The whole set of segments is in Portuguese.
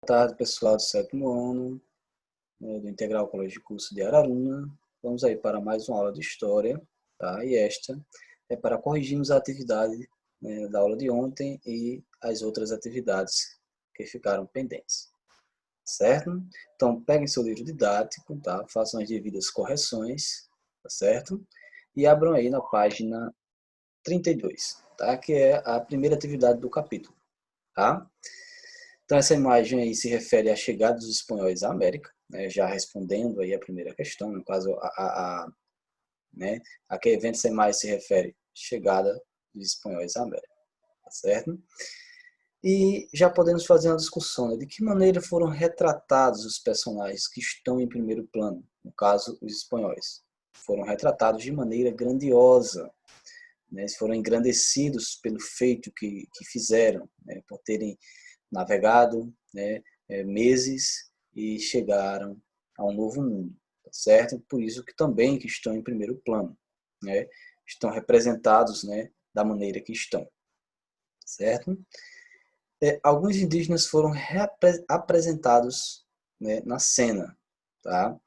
tarde, pessoal do sétimo ano, do Integral Colégio de Curso de Araruna. Vamos aí para mais uma aula de História, tá? E esta é para corrigirmos a atividade, da aula de ontem e as outras atividades que ficaram pendentes, certo? Então, peguem seu livro didático, tá? Façam as devidas correções, tá certo? E abram aí na página 32, tá? Que é a primeira atividade do capítulo, tá? Então, essa imagem aí se refere à chegada dos espanhóis à América, né, já respondendo aí a primeira questão, no caso, né, a que evento essa imagem se refere? Chegada dos espanhóis à América, tá certo? E já podemos fazer uma discussão, né, de que maneira foram retratados os personagens que estão em primeiro plano, no caso, os espanhóis. Foram retratados de maneira grandiosa, né, foram engrandecidos pelo feito que fizeram, né, por terem navegado, né, meses e chegaram a um novo mundo, tá certo? Por isso que também que estão em primeiro plano, né? Estão representados, né, da maneira que estão, certo? Alguns indígenas foram apresentados, né, na cena, tá?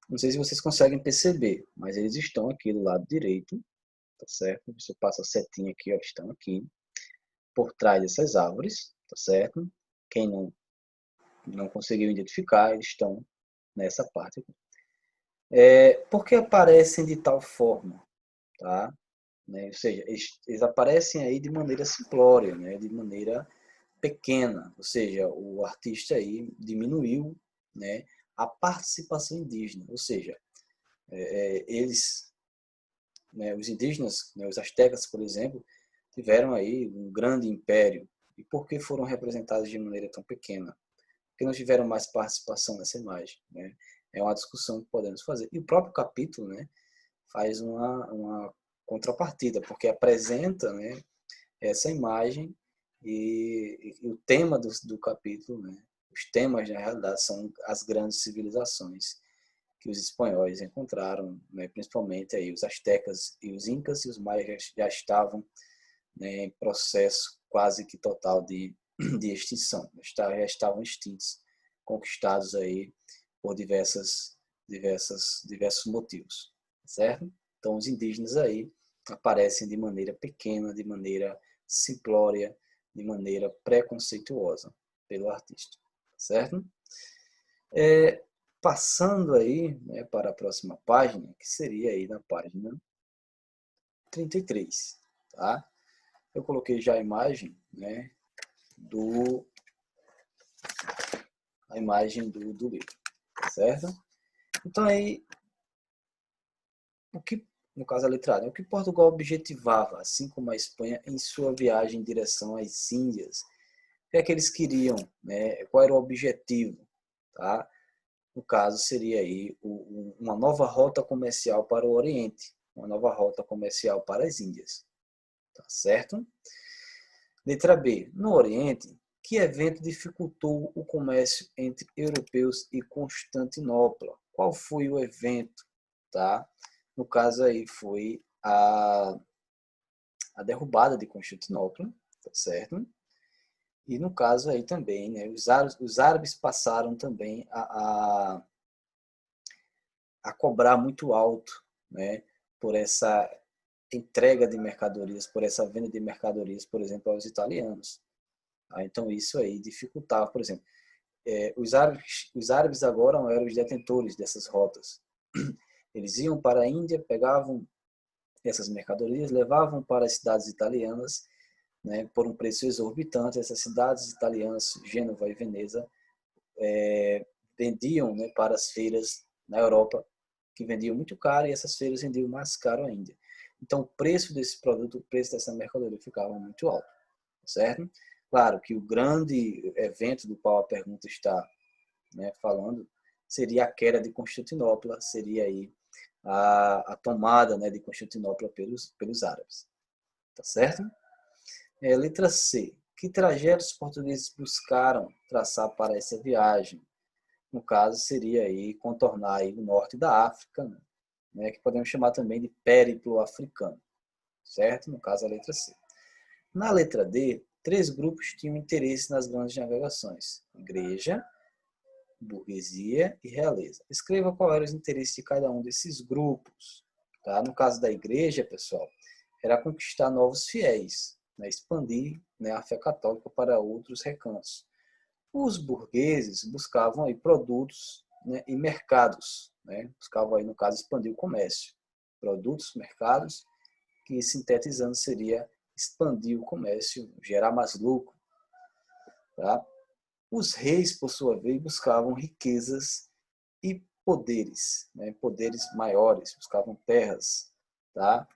Não sei se vocês conseguem perceber, mas eles estão aqui do lado direito, tá certo? Você passa a setinha aqui, ó, estão aqui por trás dessas árvores, tá certo? Quem não conseguiu identificar, eles estão nessa parte aqui. Por que aparecem de tal forma? Tá? Né? Ou seja, eles aparecem aí de maneira simplória, né? De maneira pequena, ou seja, o artista aí diminuiu, né, a participação indígena, ou seja, eles, né, os indígenas, né, os astecas, por exemplo, tiveram aí um grande império. E por que foram representados de maneira tão pequena? Porque não tiveram mais participação nessa imagem, né? É uma discussão que podemos fazer. E o próprio capítulo, né, faz uma contrapartida, porque apresenta, né, essa imagem e o tema do capítulo, né, os temas, na realidade, são as grandes civilizações que os espanhóis encontraram, né, principalmente aí os astecas e os incas, e os maias já estavam, né, em processo quase que total de extinção, já estavam extintos, conquistados aí por diversos motivos, certo? Então, os indígenas aí aparecem de maneira pequena, de maneira simplória, de maneira preconceituosa pelo artista, certo? Passando aí, né, para a próxima página, que seria aí na página 33, tá? Eu coloquei já a imagem, né, a imagem do livro, certo? Então aí, o que, no caso a letra A, né, o que Portugal objetivava, assim como a Espanha, em sua viagem em direção às Índias? O que é que eles queriam, né? Qual era o objetivo, tá? No caso, seria aí uma nova rota comercial para o Oriente, uma nova rota comercial para as Índias, tá certo? Letra B. No Oriente, que evento dificultou o comércio entre europeus e Constantinopla? Qual foi o evento? Tá? No caso aí foi a derrubada de Constantinopla, tá certo? E no caso aí também, né, os árabes passaram também a cobrar muito alto, né, por essa entrega de mercadorias, por essa venda de mercadorias, por exemplo, aos italianos. Então isso aí dificultava, por exemplo, os árabes agora eram os detentores dessas rotas. Eles iam para a Índia, pegavam essas mercadorias, levavam para as cidades italianas, né, por um preço exorbitante. Essas cidades italianas, Gênova e Veneza, vendiam, né, para as feiras na Europa, que vendiam muito caro, e essas feiras vendiam mais caro ainda. Então o preço desse produto, o preço dessa mercadoria ficava muito alto, certo? Claro que o grande evento do qual a pergunta está, né, falando seria a queda de Constantinopla, seria aí a tomada, né, de Constantinopla pelos árabes, tá certo? Letra C. Que trajetos os portugueses buscaram traçar para essa viagem? No caso, seria aí contornar aí o norte da África, né, que podemos chamar também de périplo africano, certo? No caso, a letra C. Na letra D, três grupos tinham interesse nas grandes navegações: igreja, burguesia e realeza. Escreva qual era os interesses de cada um desses grupos. Tá? No caso da igreja, pessoal, era conquistar novos fiéis, né? Expandir, né, a fé católica para outros recantos. Os burgueses buscavam aí produtos, né, e mercados, né? Buscavam aí, no caso, expandir o comércio. Produtos, mercados, que sintetizando seria expandir o comércio, gerar mais lucro. Tá? Os reis, por sua vez, buscavam riquezas e poderes, né? Poderes maiores, buscavam terras, tá?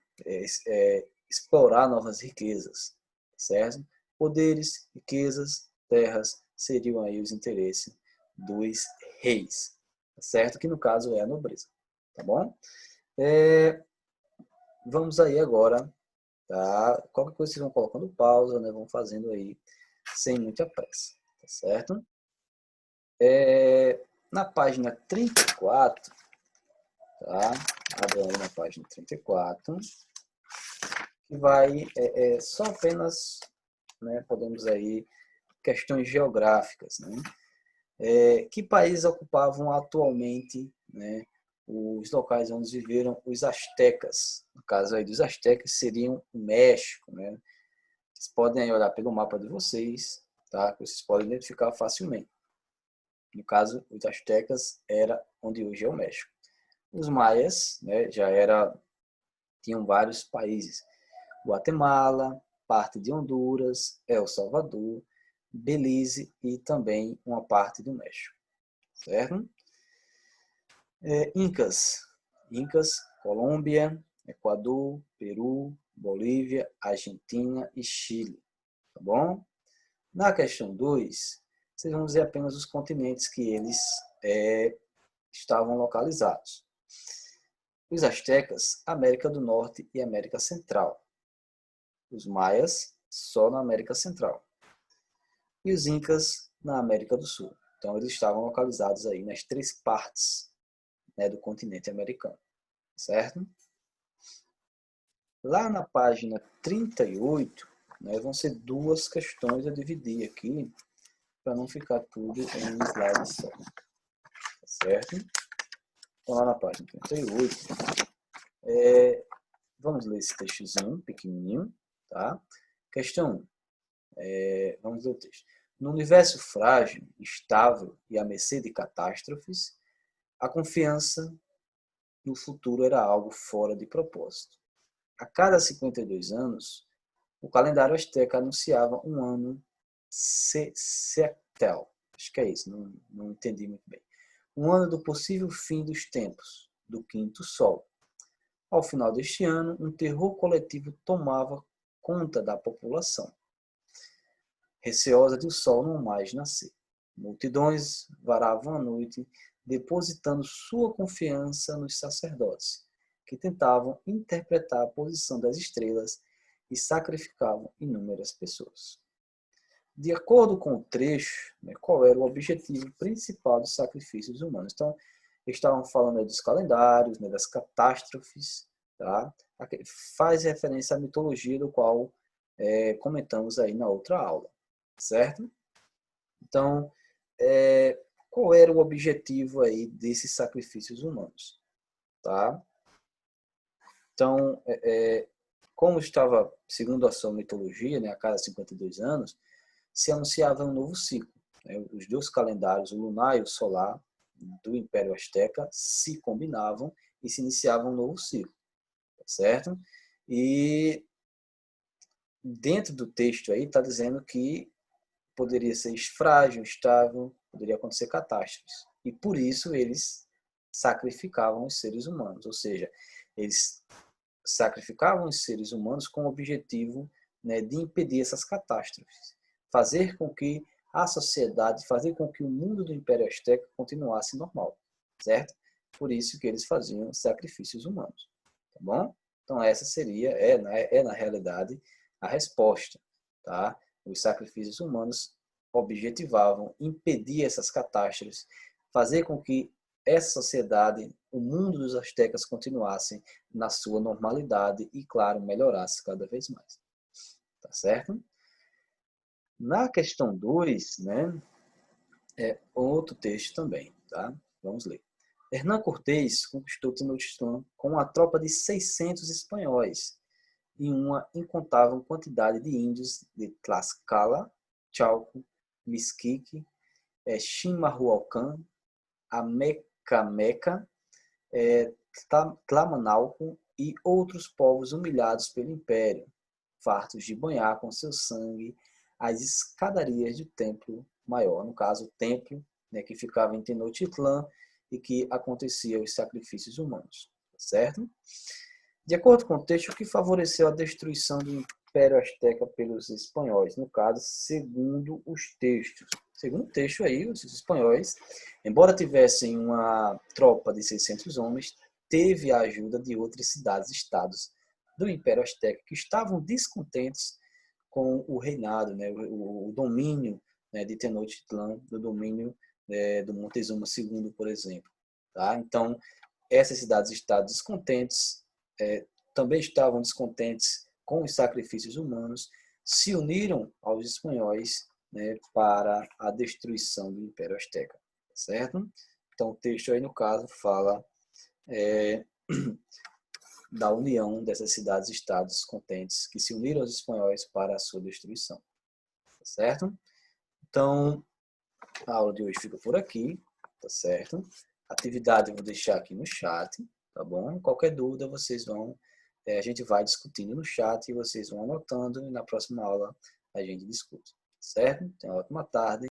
Explorar novas riquezas, certo? Poderes, riquezas, terras seriam aí os interesses dos reis, certo? Que no caso é a nobreza, tá bom? Vamos aí agora, tá? Qualquer coisa vocês vão colocando pausa, né? Vão fazendo aí sem muita pressa, tá certo? Na página 34, tá? Abra aí na página 34, que vai só apenas, né, podemos aí, questões geográficas, né? Que países ocupavam atualmente, né, os locais onde viveram os astecas? No caso aí dos astecas seriam o México, né? Vocês podem aí olhar pelo mapa de vocês, tá? Que vocês podem identificar facilmente. No caso, os astecas era onde hoje é o México. Os maias, né, tinham vários países: Guatemala, parte de Honduras, El Salvador, Belize e também uma parte do México, certo? Incas, Colômbia, Equador, Peru, Bolívia, Argentina e Chile, tá bom? Na questão 2, vocês vão dizer apenas os continentes que eles estavam localizados. Os astecas, América do Norte e América Central. Os maias, só na América Central. E os incas, na América do Sul. Então, eles estavam localizados aí nas três partes, né, do continente americano, certo? Lá na página 38, né, vão ser duas questões a dividir aqui, para não ficar tudo em um slide só, tá certo? Então, lá na página 38, vamos ler esse textozinho pequenininho, tá? Questão 1. Vamos ler o texto. No universo frágil, instável e à mercê de catástrofes, a confiança no futuro era algo fora de propósito. A cada 52 anos, o calendário asteca anunciava um ano sextel. Acho que é isso, não entendi muito bem. Um ano do possível fim dos tempos, do quinto sol. Ao final deste ano, um terror coletivo tomava conta da população, receosa de o sol não mais nascer. Multidões varavam a noite, depositando sua confiança nos sacerdotes, que tentavam interpretar a posição das estrelas e sacrificavam inúmeras pessoas. De acordo com o trecho, né, qual era o objetivo principal dos sacrifícios humanos? Então, estavam falando aí dos calendários, né, das catástrofes, tá? Faz referência à mitologia do qual comentamos aí na outra aula, certo? Então, qual era o objetivo aí desses sacrifícios humanos, tá? Então, como estava, segundo a sua mitologia, né, a cada 52 anos, se anunciava um novo ciclo, né? Os dois calendários, o lunar e o solar, do Império Azteca, se combinavam e se iniciava um novo ciclo, tá certo? E dentro do texto aí está dizendo que poderia ser frágil, instável, poderia acontecer catástrofes. E por isso eles sacrificavam os seres humanos, ou seja, eles sacrificavam os seres humanos com o objetivo, né, de impedir essas catástrofes, fazer com que a sociedade, fazer com que o mundo do Império Azteca continuasse normal, certo? Por isso que eles faziam sacrifícios humanos, tá bom? Então essa seria, na realidade, a resposta, tá? Os sacrifícios humanos objetivavam impedir essas catástrofes, fazer com que essa sociedade, o mundo dos astecas continuassem na sua normalidade e, claro, melhorasse cada vez mais. Tá certo? Na questão 2, né, é outro texto também, tá? Vamos ler. Hernán Cortés conquistou Tenochtitlan com uma tropa de 600 espanhóis e uma incontável quantidade de índios de Tlaxcala, Chalco, Mixquique, Chimalhuacán, Amecameca, Tlamanalco e outros povos humilhados pelo Império, fartos de banhar com seu sangue as escadarias do Templo Maior, no caso, o templo, né, que ficava em Tenochtitlan e que acontecia os sacrifícios humanos, certo? De acordo com o texto, o que favoreceu a destruição do Império Azteca pelos espanhóis, no caso, segundo os textos. Segundo o texto aí, os espanhóis, embora tivessem uma tropa de 600 homens, teve a ajuda de outras cidades-estados do Império Azteca que estavam descontentes com o reinado, né, o domínio, né, de Tenochtitlan, do domínio, do Montezuma II, por exemplo. Tá? Então, essas cidades-estados descontentes também estavam descontentes com os sacrifícios humanos, se uniram aos espanhóis, né, para a destruição do Império Azteca, certo? Então, o texto aí, no caso, fala da união dessas cidades-estados descontentes que se uniram aos espanhóis para a sua destruição, certo? Então, a aula de hoje fica por aqui, tá certo? Atividade eu vou deixar aqui no chat, tá bom? Qualquer dúvida vocês vão, a gente vai discutindo no chat e vocês vão anotando e na próxima aula a gente discute, certo? Tenha uma ótima tarde.